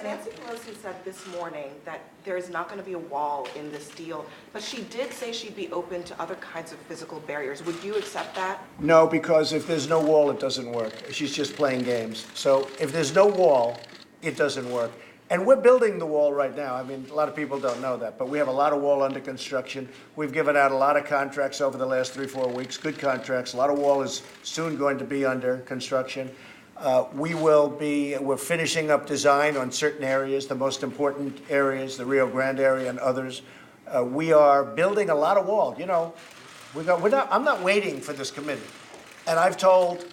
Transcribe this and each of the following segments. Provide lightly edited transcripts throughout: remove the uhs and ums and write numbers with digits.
Nancy Pelosi said this morning that there is not going to be a wall in this deal, but she did say she'd be open to other kinds of physical barriers. Would you accept that? No, because if there's no wall, it doesn't work. She's just playing games. So if there's no wall, it doesn't work. And we're building the wall right now. I mean, a lot of people don't know that, but we have a lot of wall under construction. We've given out a lot of contracts over the last 3-4 weeks, good contracts. A lot of wall is soon going to be under construction. We're finishing up design on certain areas, the most important areas, the Rio Grande area and others. We are building a lot of wall. You know, I'm not waiting for this committee. And I've told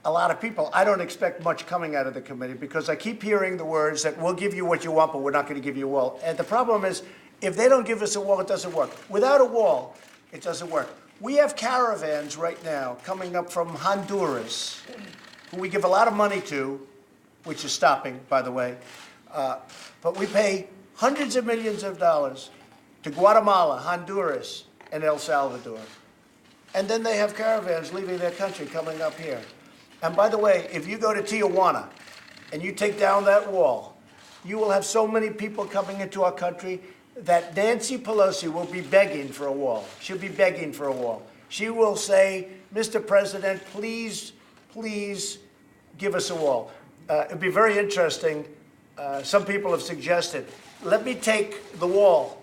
a lot of people, I don't expect much coming out of the committee because I keep hearing the words that we'll give you what you want, but we're not going to give you a wall. And the problem is, if they don't give us a wall, it doesn't work. Without a wall, it doesn't work. We have caravans right now coming up from Honduras, who we give a lot of money to, which is stopping, by the way. But we pay hundreds of millions of dollars to Guatemala, Honduras, and El Salvador. And then they have caravans leaving their country coming up here. And by the way, if you go to Tijuana and you take down that wall, you will have so many people coming into our country that Nancy Pelosi will be begging for a wall. She'll be begging for a wall. She will say, Mr. President, please, please give us a wall. It'd be very interesting. Some people have suggested, let me take the wall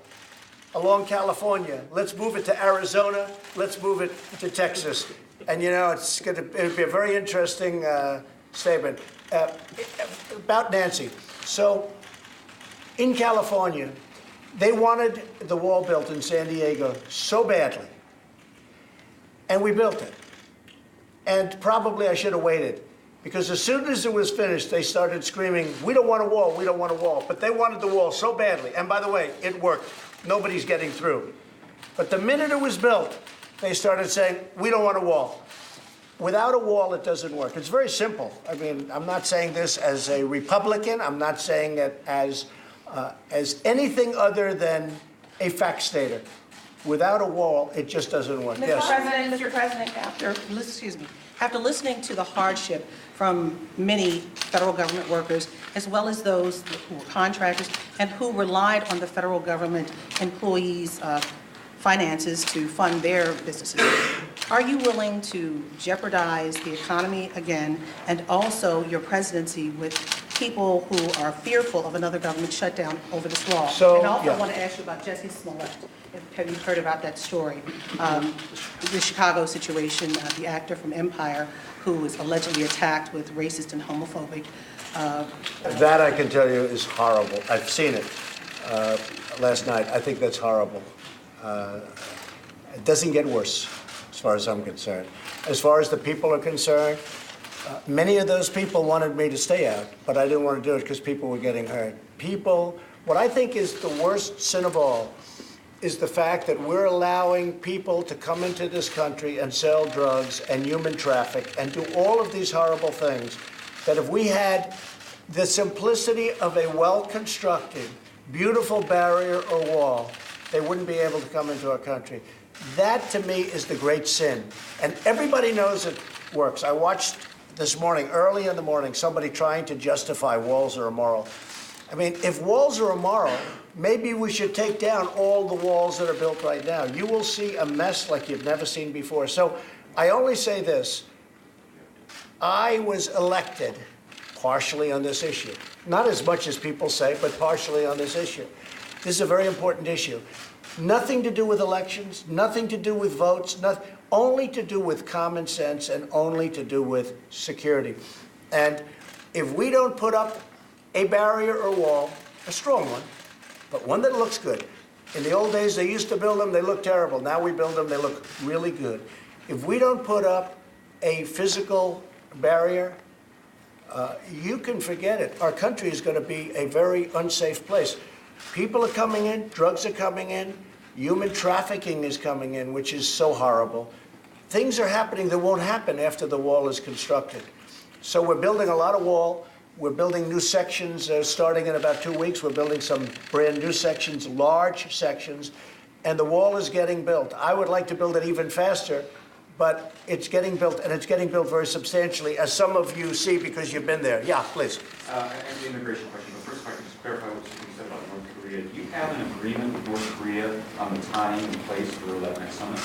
along California. Let's move it to Arizona. Let's move it to Texas. And, you know, it'll be a very interesting statement about Nancy. So in California, they wanted the wall built in San Diego so badly. And we built it. And probably I should have waited. Because as soon as it was finished, they started screaming, we don't want a wall, we don't want a wall. But they wanted the wall so badly. And by the way, it worked. Nobody's getting through. But the minute it was built, they started saying, we don't want a wall. Without a wall, it doesn't work. It's very simple. I mean, I'm not saying this as a Republican. I'm not saying it as anything other than a fact stater. Without a wall, it just doesn't work. Mr. President, after listening to the hardship from many federal government workers, as well as those who were contractors and who relied on the federal government employees' finances to fund their businesses, are you willing to jeopardize the economy again and also your presidency with people who are fearful of another government shutdown over this law? So, and also yeah. I want to ask you about Jesse Smollett. Have you heard about that story? The Chicago situation, the actor from Empire who was allegedly attacked with racist and homophobic. That I can tell you is horrible. I've seen it last night. I think that's horrible. It doesn't get worse, as far as I'm concerned. As far as the people are concerned, many of those people wanted me to stay out, but I didn't want to do it because people were getting hurt. What I think is the worst sin of all is the fact that we're allowing people to come into this country and sell drugs and human traffic and do all of these horrible things, that if we had the simplicity of a well-constructed, beautiful barrier or wall, they wouldn't be able to come into our country. That, to me, is the great sin. And everybody knows it works. I watched this morning, early in the morning, somebody trying to justify walls are immoral. I mean, if walls are immoral, maybe we should take down all the walls that are built right now. You will see a mess like you've never seen before. So I only say this. I was elected partially on this issue. Not as much as people say, but partially on this issue. This is a very important issue. Nothing to do with elections, nothing to do with votes, only to do with common sense and only to do with security. And if we don't put up a barrier or wall, a strong one, but one that looks good. In the old days, they used to build them, they looked terrible. Now we build them, they look really good. If we don't put up a physical barrier, you can forget it. Our country is going to be a very unsafe place. People are coming in, drugs are coming in, human trafficking is coming in, which is so horrible. Things are happening that won't happen after the wall is constructed. So we're building a lot of wall. We're building new sections starting in about 2 weeks. We're building some brand new sections, large sections, and the wall is getting built. I would like to build it even faster, but it's getting built, and it's getting built very substantially, as some of you see because you've been there. Yeah, please. An immigration question. The first question Korea. Do you have an agreement with North Korea on the time and place for that next summit?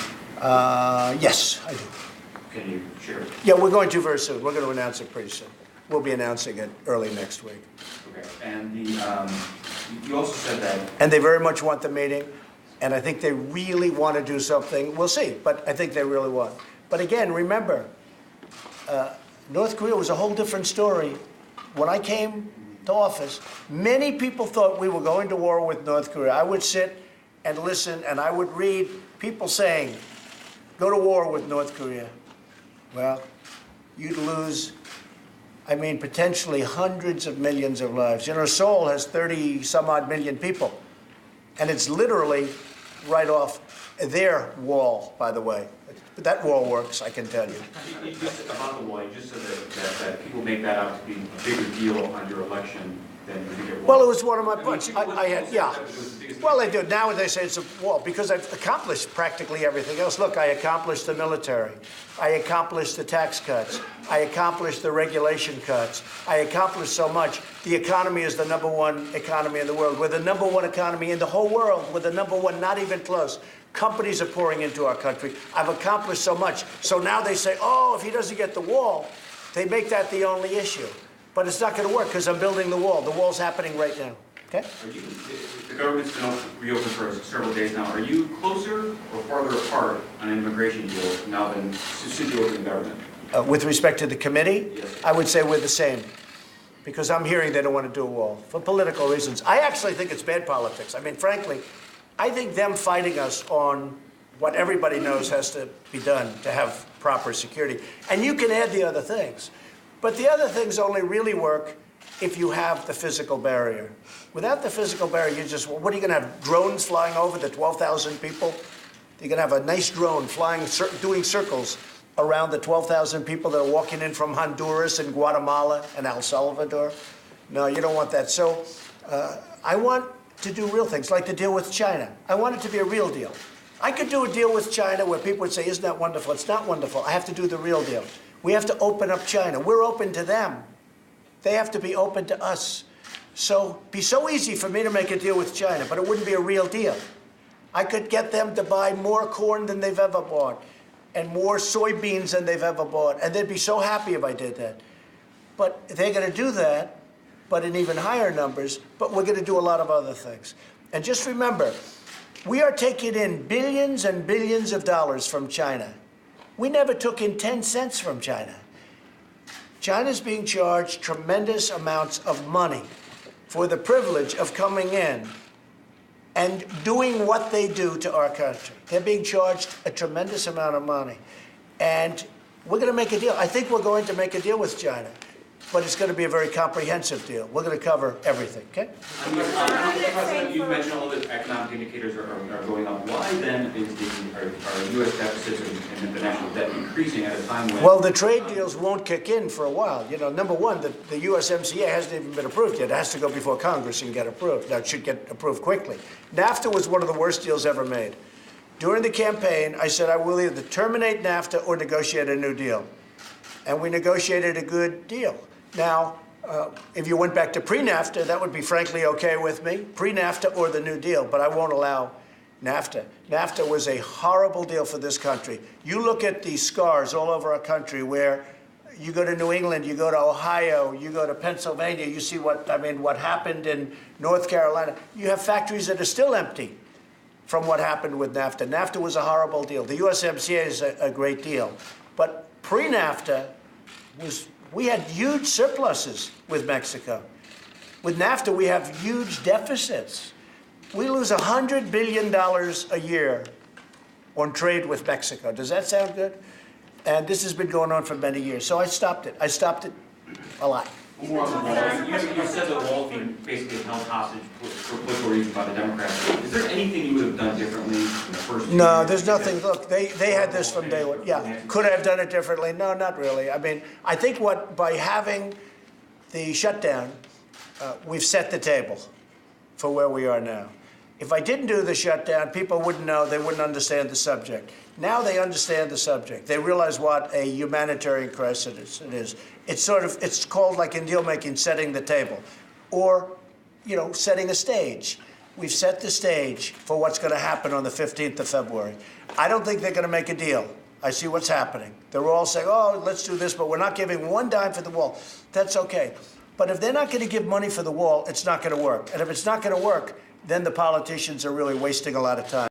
Yes, I do. Can you share it? Yeah, we're going to very soon. We're going to announce it pretty soon. We'll be announcing it early next week. Okay. And you also said that. And they very much want the meeting, and I think they really want to do something. We'll see, but I think they really want. But again, remember, North Korea was a whole different story. When I came to office, many people thought we were going to war with North Korea. I would sit and listen, and I would read people saying, go to war with North Korea. Well, you'd lose, I mean, potentially hundreds of millions of lives. You know, Seoul has 30-some-odd million people, and it's literally right off their wall, by the way. But that wall works, I can tell you. About the wall, you just said that people make that out to be a bigger deal on your election than the bigger wall. Well, it was one of my points. I had, yeah. Well, they do. Now they say it's a wall because I've accomplished practically everything else. Look, I accomplished the military. I accomplished the tax cuts. I accomplished the regulation cuts. I accomplished so much. The economy is the #1 economy in the world. We're the #1 economy in the whole world. We're the #1, not even close. Companies are pouring into our country. I've accomplished so much. So now they say, oh, if he doesn't get the wall, they make that the only issue. But it's not going to work because I'm building the wall. The wall's happening right now. Okay? The government's been reopened for several days now. Are you closer or farther apart on an immigration deal now than since you opened the government? With respect to the committee, Yes. I would say we're the same. Because I'm hearing they don't want to do a wall for political reasons. I actually think it's bad politics. I mean, frankly, I think them fighting us on what everybody knows has to be done to have proper security. And you can add the other things. But the other things only really work if you have the physical barrier. Without the physical barrier, you just, what are you going to have, drones flying over the 12,000 people? You're going to have a nice drone flying, doing circles around the 12,000 people that are walking in from Honduras and Guatemala and El Salvador? No, you don't want that. So I want to do real things, like the deal with China. I want it to be a real deal. I could do a deal with China where people would say, isn't that wonderful? It's not wonderful. I have to do the real deal. We have to open up China. We're open to them. They have to be open to us. So it'd be so easy for me to make a deal with China, but it wouldn't be a real deal. I could get them to buy more corn than they've ever bought and more soybeans than they've ever bought, and they'd be so happy if I did that. But they're going to do that, but in even higher numbers, but we're going to do a lot of other things. And just remember, we are taking in billions and billions of dollars from China. We never took in 10 cents from China. China's being charged tremendous amounts of money for the privilege of coming in and doing what they do to our country. They're being charged a tremendous amount of money. And we're going to make a deal. I think we're going to make a deal with China. But it's going to be a very comprehensive deal. We're going to cover everything, okay? President, you mentioned all the economic indicators are going up. Why then are U.S. deficits and the national debt increasing at a time when... Well, the trade deals won't kick in for a while. You know, number one, the USMCA hasn't even been approved yet. It has to go before Congress and get approved. Now, it should get approved quickly. NAFTA was one of the worst deals ever made. During the campaign, I said I will either terminate NAFTA or negotiate a new deal. And we negotiated a good deal. Now, if you went back to pre-NAFTA, that would be frankly okay with me, pre-NAFTA or the New Deal, but I won't allow NAFTA. NAFTA was a horrible deal for this country. You look at the scars all over our country where you go to New England, you go to Ohio, you go to Pennsylvania, you see what happened in North Carolina. You have factories that are still empty from what happened with NAFTA. NAFTA was a horrible deal. The USMCA is a great deal. But pre-NAFTA we had huge surpluses with Mexico. With NAFTA, we have huge deficits. We lose $100 billion a year on trade with Mexico. Does that sound good? And this has been going on for many years. So I stopped it. I stopped it a lot. More on the wall. You said the wall being basically held hostage for political reasons by the Democrats. Is there anything you would have done differently in the first few No, years? there's nothing. Look, they had this from day one. Yeah. Could I have done it differently? No, not really. I mean, I think by having the shutdown, we've set the table for where we are now. If I didn't do the shutdown, people wouldn't know, they wouldn't understand the subject. Now they understand the subject. They realize what a humanitarian crisis it is. It's called, like in deal making, setting the table, or, setting a stage. we've set the stage for what's going to happen on the 15th of February. I don't think they're going to make a deal. I see what's happening. They're all saying, oh, let's do this, but we're not giving one dime for the wall. That's okay. But if they're not going to give money for the wall, it's not going to work. And if it's not going to work, then the politicians are really wasting a lot of time.